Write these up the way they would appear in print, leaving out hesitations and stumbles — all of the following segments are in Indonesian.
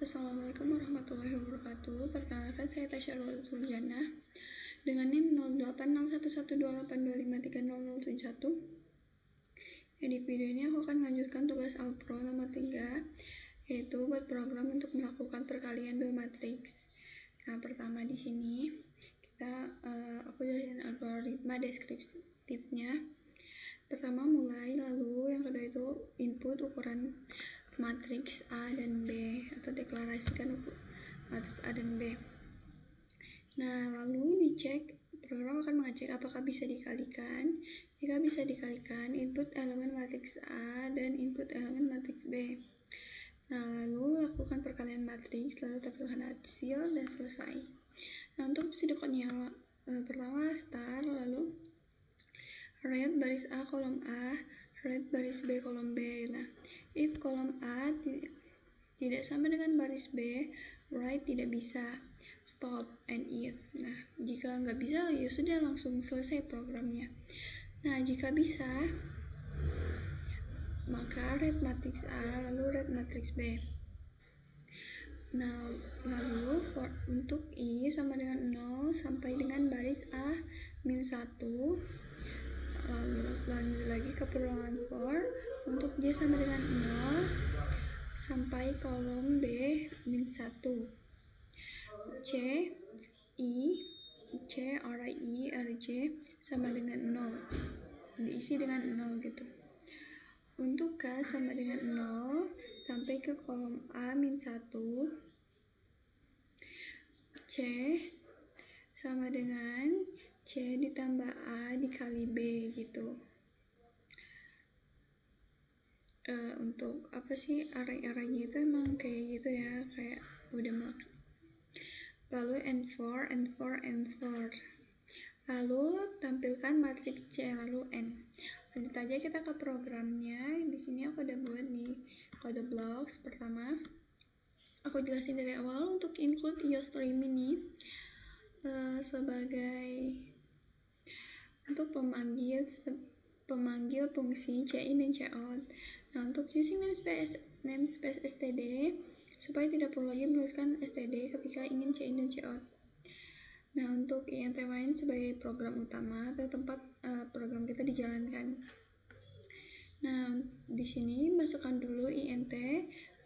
Assalamualaikum warahmatullahi wabarakatuh. Perkenalkan, saya Tasya Rosuljana dengan NIM 08611128253001. Di video ini aku akan melanjutkan tugas Alpro nomor 3, yaitu buat program untuk melakukan perkalian dua matriks. Nah, pertama di sini aku jelasin algoritma deskriptifnya. Pertama mulai, lalu yang kedua itu input ukuran matriks A dan B, atau deklarasikan matriks A dan B. Nah, lalu dicek, program akan mengecek apakah bisa dikalikan. Jika bisa dikalikan, input elemen matriks A dan input elemen matriks B. Nah, lalu lakukan perkalian matriks, lalu tampilkan hasil dan selesai. Nah, untuk pseudocode-nya pertama start, lalu write baris A kolom A, write baris B kolom B. Nah, if kolom A tidak sama dengan baris B, write tidak bisa, stop, and if. Nah, jika nggak bisa, ya sudah langsung selesai programnya. Nah, jika bisa, maka write matriks A, lalu write matriks B. Nah, lalu untuk I sama dengan 0 sampai dengan baris A min 1. Lalu lanjut lagi ke perulangan for, untuk J sama dengan 0 sampai kolom B min 1. C, array I, array J sama dengan 0, diisi dengan 0 gitu. Untuk K sama dengan 0 sampai ke kolom A min 1. C sama dengan C ditambah A dikali B gitu. Untuk apa sih array-arraynya itu emang kayak gitu ya, kayak udah makan. Lalu N4. Lalu tampilkan matriks C, lalu N. Lanjut aja kita ke programnya. Di sini aku udah buat nih kode blocks. Pertama, aku jelasin dari awal untuk include IOStream ini sebagai untuk pemanggil fungsi cin dan cout. Nah, untuk using namespace std supaya tidak perlu lagi menuliskan std ketika ingin cin dan cout. Nah, untuk int main sebagai program utama atau tempat program kita dijalankan. Nah, di sini masukkan dulu int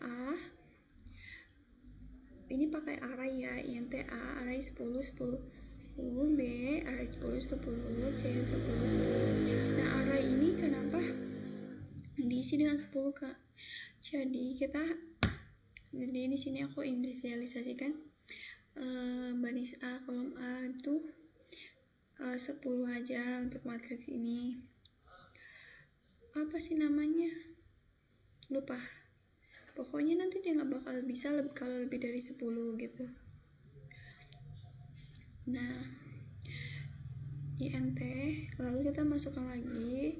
a. Ini pakai array ya, int a array 10 B, array 10 C 10. Nah, array ini kenapa diisi dengan 10, Kak? Jadi di sini aku inisialisasikan baris A kolom A itu 10 aja untuk matriks ini. Apa sih namanya? Lupa. Pokoknya nanti dia nggak bakal bisa kalau lebih dari 10 gitu. Nah, int, lalu kita masukkan lagi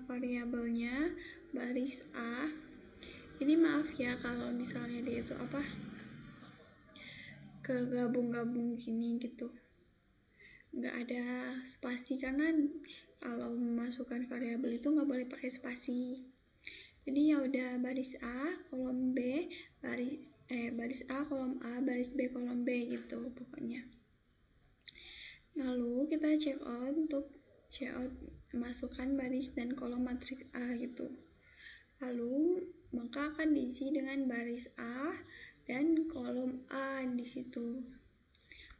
variabelnya baris A. Ini maaf ya kalau misalnya dia itu kegabung-gabung gini gitu, nggak ada spasi, karena kalau memasukkan variabel itu nggak boleh pakai spasi. Jadi ya udah baris A kolom B, baris A kolom A, baris B kolom B gitu pokoknya. Lalu kita check out, untuk check out masukkan baris dan kolom matriks A gitu. Lalu maka akan diisi dengan baris A dan kolom A di situ.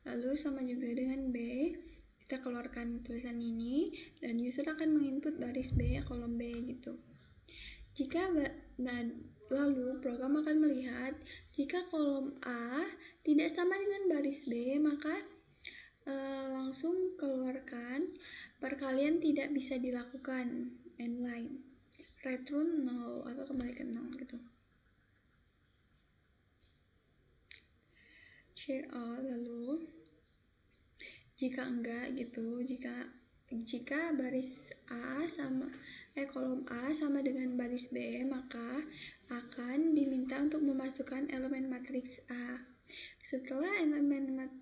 Lalu sama juga dengan B, kita keluarkan tulisan ini dan user akan menginput baris B kolom B gitu. Lalu program akan melihat jika kolom A tidak sama dengan baris B, maka langsung keluarkan perkalian tidak bisa dilakukan, end line, return 0 atau kembalikan 0 gitu. Check out, lalu jika enggak gitu, jika baris A kolom A sama dengan baris B, maka akan diminta untuk memasukkan elemen matriks A. Setelah elemen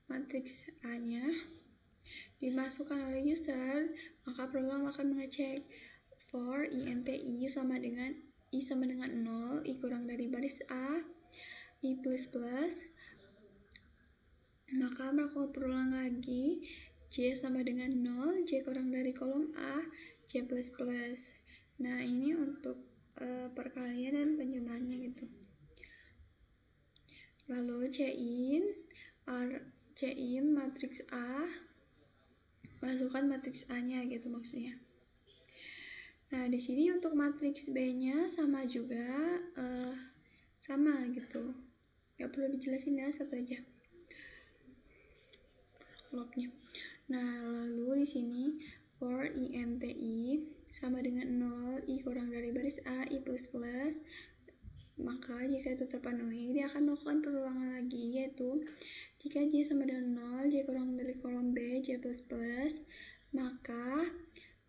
matriks A-nya dimasukkan oleh user, maka program akan mengecek for int i sama dengan I sama dengan 0, I kurang dari baris A, I plus plus, maka melakukan perulangan lagi, J sama dengan 0, J kurang dari kolom A, J plus plus. Nah, ini untuk perkalian dan penjumlahannya gitu. Lalu C-in matriks A, masukkan matriks A-nya gitu maksudnya. Nah, di sini untuk matriks B-nya sama juga, sama gitu. Gak perlu dijelasin ya, satu aja. Lognya. Nah, lalu di sini for INTI sama dengan 0, I kurang dari baris A, I plus plus. Maka jika itu terpenuhi, dia akan melakukan perulangan lagi, yaitu jika J sama dengan 0, J kurang dari kolom B, J plus plus, maka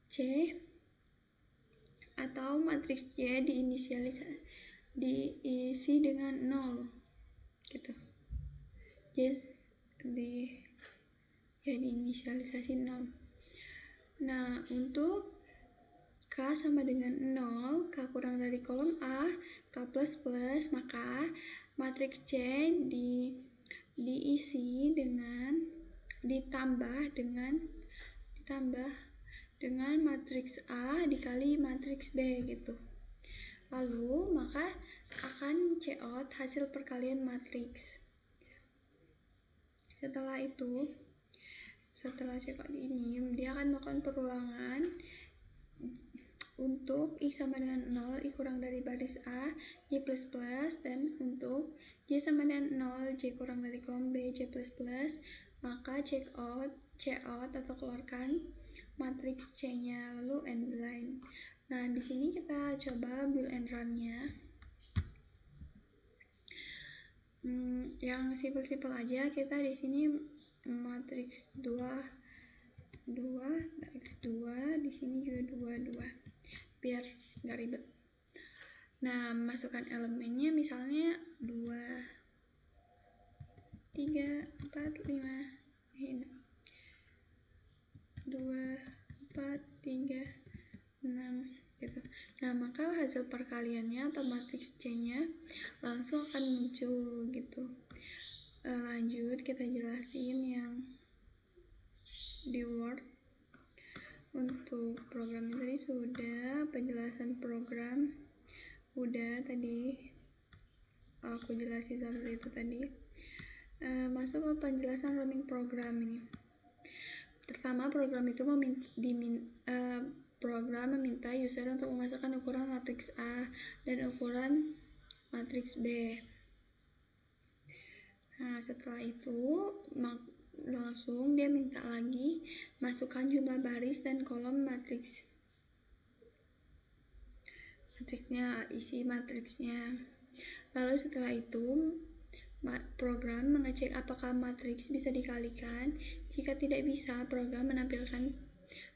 C atau matriks J diisi dengan 0 gitu. Diinisialisasi 0. Nah, untuk K sama dengan 0, K kurang dari kolom A, K plus plus, maka matriks C diisi dengan ditambah dengan matriks A dikali matriks B gitu. Lalu maka akan C-out hasil perkalian matriks. Setelah C-out ini, dia akan melakukan perulangan untuk I sama dengan 0, I kurang dari baris A, I plus plus, dan untuk J sama dengan 0, J kurang dari kolom B, J plus plus, maka C out atau keluarkan matriks C-nya, lalu end line. Nah, di sini kita coba build and run-nya. Yang simpel-simpel aja, kita di sini matriks 2 X 2, di sini juga 2 biar nggak ribet. Nah, masukkan elemennya misalnya 2, 3, 4, 5 ini 2, 4, 3, 6 gitu. Nah, maka hasil perkaliannya atau matriks C-nya langsung akan muncul gitu. Lanjut kita jelasin yang di Word. Untuk programnya tadi sudah, penjelasan program udah tadi aku jelasin seperti itu tadi. Masuk ke penjelasan running program ini. Pertama, program itu meminta user untuk memasukkan ukuran matriks A dan ukuran matriks B. Nah, setelah itu langsung dia minta lagi masukkan jumlah baris dan kolom matriksnya, isi matriksnya. Lalu setelah itu program mengecek apakah matriks bisa dikalikan. Jika tidak bisa, program menampilkan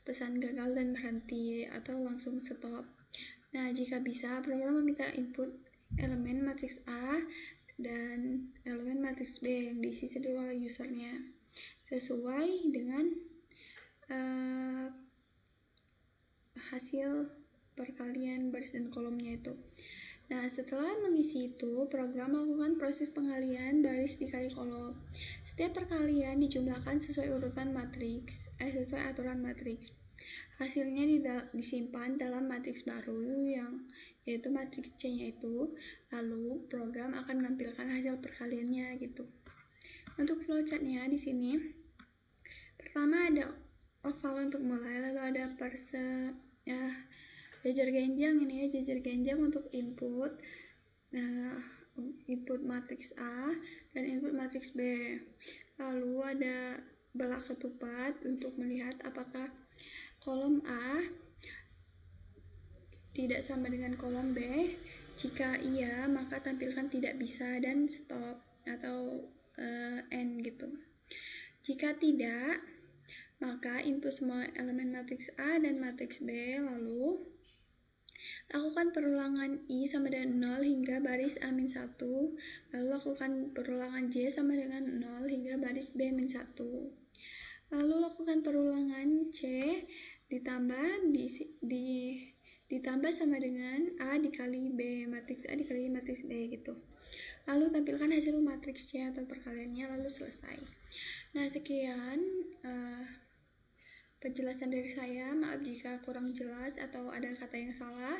pesan gagal dan berhenti atau langsung stop. Nah, jika bisa, program meminta input elemen matriks A dan elemen matriks B yang diisi sendiri oleh usernya sesuai dengan hasil perkalian baris dan kolomnya itu. Nah, setelah mengisi itu, program melakukan proses pengalian baris dikali kolom. Setiap perkalian dijumlahkan sesuai sesuai aturan matriks. Hasilnya disimpan dalam matriks baru yaitu matriks C-nya itu. Lalu program akan menampilkan hasil perkaliannya gitu. Untuk flowchart-nya di sini, pertama ada oval untuk mulai, lalu ada jajar genjang ini ya, jajar genjang untuk input. Nah, input matriks A dan input matriks B. Lalu ada belah ketupat untuk melihat apakah kolom A tidak sama dengan kolom B. Jika iya, maka tampilkan tidak bisa dan stop atau end gitu. Jika tidak, maka input semua elemen matriks A dan matriks B, lalu lakukan perulangan I sama dengan 0 hingga baris A-1, lalu lakukan perulangan J sama dengan 0 hingga baris B-1. Lalu lakukan perulangan C ditambah ditambah sama dengan A dikali B, matriks A dikali matriks B gitu. Lalu tampilkan hasil matriksnya atau perkaliannya, lalu selesai. Nah, sekian penjelasan dari saya. Maaf jika kurang jelas atau ada kata yang salah.